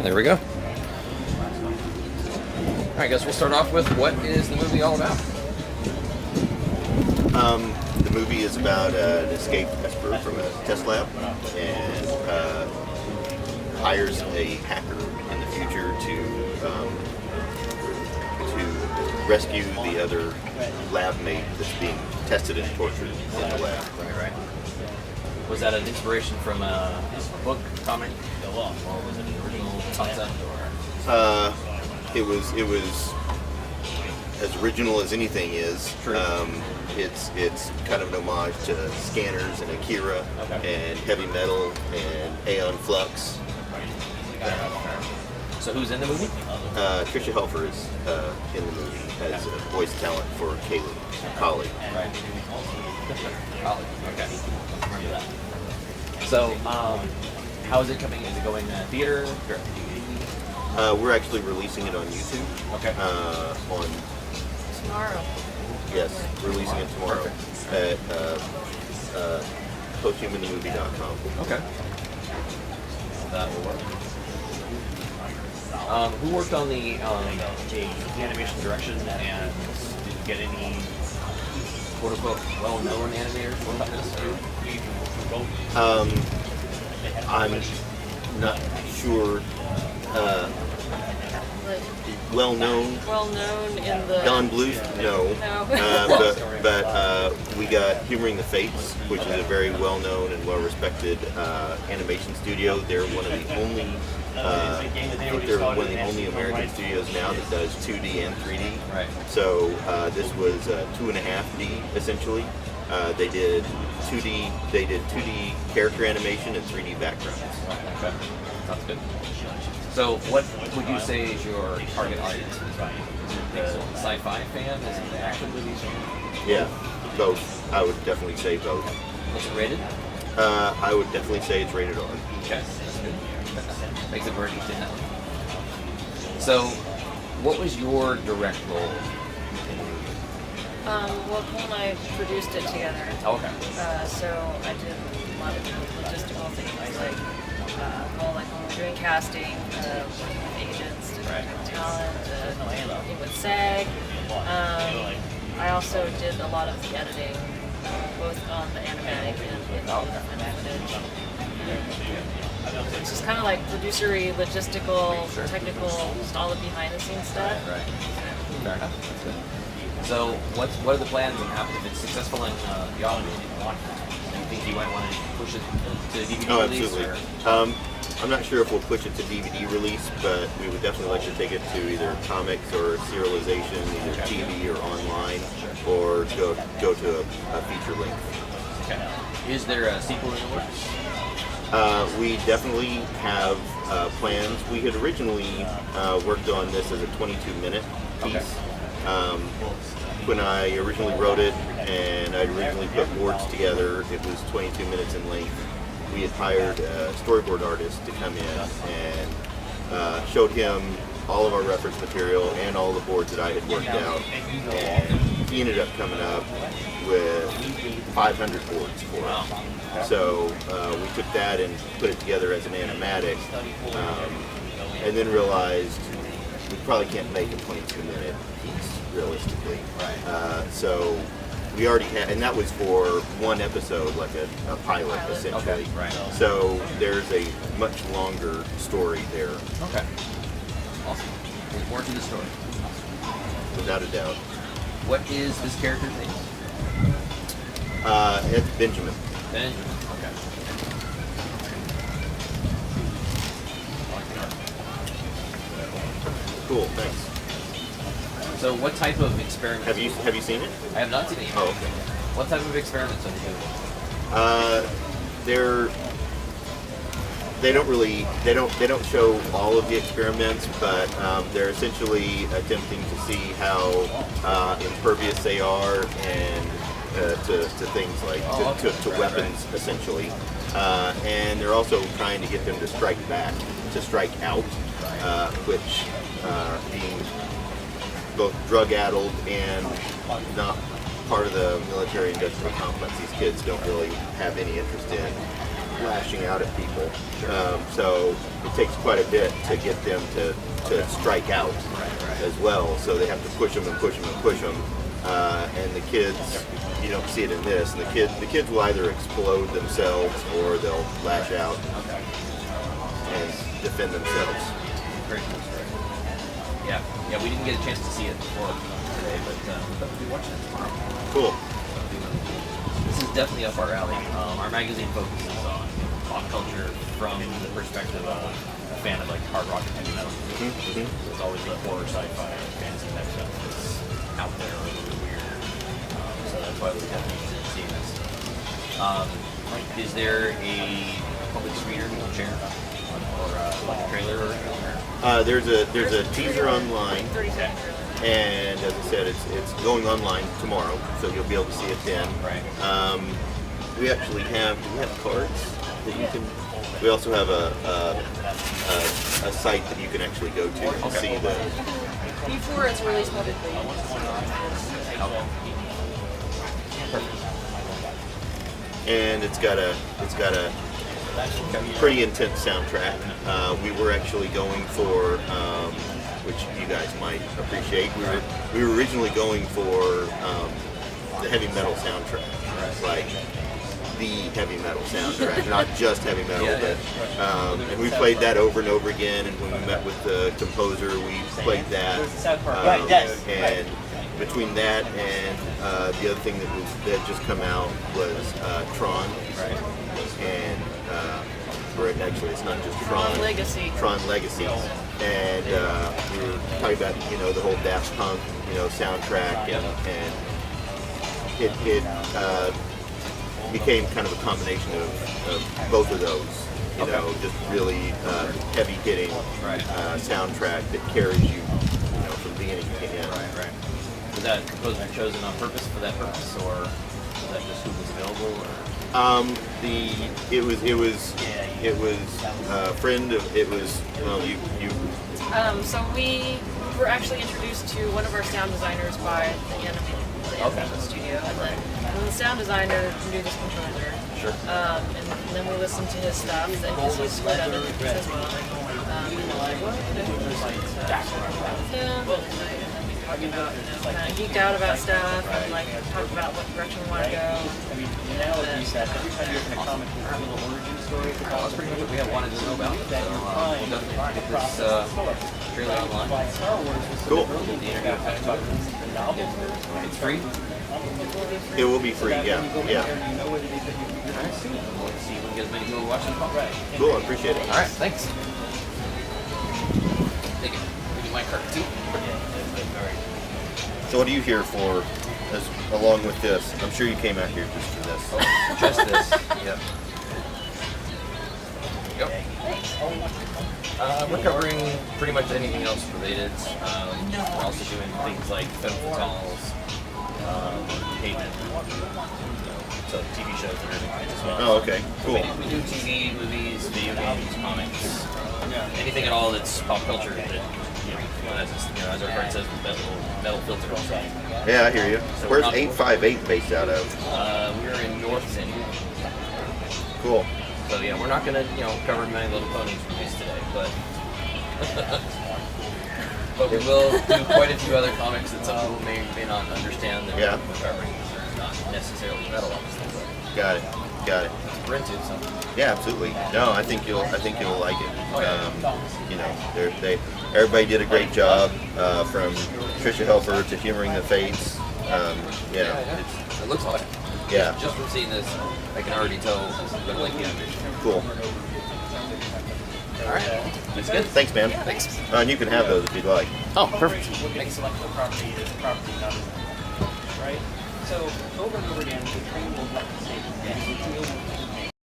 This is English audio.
there we go. All right, guys, we'll start off with what is the movie all about? The movie is about an escaped Esper from a test lab and hires a hacker in the future to rescue the other lab mate that's being tested and tortured in the lab. Right. Was that an inspiration from a book, comic, or was it an original concept? It was as original as anything is. It's kind of an homage to Scanners and Akira and Heavy Metal and Aeon Flux. So who's in the movie? Tricia Helfer is in the movie as a voice talent for Kaylee, Collie. Right. Collie. Okay. Remember that. So, how is it coming? Is it going theater? We're actually releasing it on YouTube. Okay. On Tomorrow. Yes, releasing it tomorrow at PostHumanMovie.com. Okay. That will work. Who worked on the animation direction, and did you get any quote-unquote well-known animators working on this? I'm not sure. Well-known in the... Don Bluth? No. But we got Humoring the Fates, which is a very well-known and well-respected animation studio. They're one of the only, I think they're one of the only American studios now that does 2D and 3D. Right. So this was 2.5D essentially. They did 2D character animation and 3D backgrounds. Okay, that's good. So, what would you say is your target audience? Is it the sci-fi fan? Is it the action movies? Yeah, both. I would definitely say both. What's it rated? I would definitely say it's rated R. Okay, that's good. Makes it very easy now. So, what was your direct role in the movie? Well, Cole and I produced it together. Okay. So I did a lot of logistical things like Cole, like when we were doing casting, working with agents, different type of talent, working with SAG. I also did a lot of the editing, both on the animatic and with footage. It's just kind of like producery, logistical, technical, just all the behind-the-scenes stuff. Right. Fair enough. That's good. So, what are the plans and if it's successful in the audio? Do you think you might want to push it to DVD release? Absolutely. I'm not sure if we'll push it to DVD release, but we would definitely like to take it to either comics or serialization, either TV or online, or go to a feature length. Okay. Is there a sequel in the works? We definitely have plans. We had originally worked on this as a 22-minute piece. Okay. When I originally wrote it and I originally put boards together, it was 22 minutes in length. We had hired a storyboard artist to come in and showed him all of our reference material and all the boards that I had worked out, and he ended up coming up with 500 boards for it. So we took that and put it together as an animatic, and then realized we probably can't make a 22-minute piece realistically. So we already had, and that was for one episode, like a pilot essentially. Okay, right. So there's a much longer story there. Okay. Awesome. There's more to the story. Without a doubt. What is this character's name? It's Benjamin. Benjamin. Okay. Cool, thanks. So, what type of experiments? Have you seen it? I have not seen it yet. Oh, okay. What type of experiments are they doing? They don't show all of the experiments, but they're essentially attempting to see how impervious they are and to things like to weapons essentially, and they're also trying to get them to strike out, which being both drug-addled and not part of the military-industrial complex, these kids don't really have any interest in. lashing out at people. So it takes quite a bit to get them to strike out as well. So they have to push them and push them and push them. And the kids, you don't see it in this, and the kids will either explode themselves or they'll lash out and defend themselves. Very cool story. Yeah, we didn't get a chance to see it before today, but we'll be watching it tomorrow. Cool. This is definitely up our alley. Our magazine focuses on pop culture from the perspective of a fan of like hard rock and heavy metal. It's always the horror, sci-fi, fantasy type stuff that's out there or a little weird. So that's why we're definitely interested in seeing this. Is there a public screener you can share? Or like a trailer or anything? There's a teaser online, 30-second trailer. and as I said, it's going online tomorrow, so you'll be able to see it then. Right. We actually have cards that you can. We also have a site that you can actually go to and see the. Before it's released publicly. And it's got a pretty intense soundtrack. We were actually going for, which you guys might appreciate. We were originally going for the heavy metal soundtrack, like the heavy metal soundtrack, not just heavy metal. But and we played that over and over again. And when we met with the composer, we played that. And between that and the other thing that had just come out was Tron. And actually, it's not just Tron. Legacy. Tron Legacy. And we were talking about the whole Daft Punk soundtrack, and it became kind of a combination of both of those. Just really heavy hitting soundtrack that carries you, from beginning to end. Right. Was that composer chosen on purpose for that purpose, or was that just who was available? Or? It was a friend of you. So we were actually introduced to one of our sound designers by the animation studio, and then the sound designer knew this composer. Sure. And then we listened to his stuff, and he scored other things as well. And then we're like, what? Talking about, kind of geeked out about stuff, and like talked about what direction we want to go. You said every time you open a comic book, a little origin story. That's pretty much what we have wanted to know about. So we'll definitely get this trailer online. Cool. The interview about The novel. it's free. It will be free. Yeah. Alright, we'll see if we can get as many people watching. Cool. I appreciate it. All right, thanks. Take it. Give me my card too. So what are you here for, along with this? I'm sure you came out here just for this. Just this. Yep. We're covering pretty much anything else related. We're also doing things like film fatales, payment, so TV shows and everything as well. Oh, okay. Cool. We do TV, movies, video games, comics, anything at all that's pop culture that, as our friend says, metal filter. Yeah, I hear you. So Where's 858 based out of? We're in North City. Cool. So yeah, we're not gonna, cover My Little Ponies movies today, but we will do quite a few other comics that some people may not understand that we're covering because they're not necessarily metal, obviously. But Got it. we're into so. Yeah, absolutely. No, I think you'll like it. Everybody did a great job, from Trisha Helfer to Humoring the Fates. It looks like. Yeah. Just from seeing this, I can already tell it looks like the animation. Cool. All right, that's good. Thanks, man. Thanks. And you can have those if you'd like. Oh, perfect. Thanks. Intellectual property is property, not a right? So over and over again, the train will say,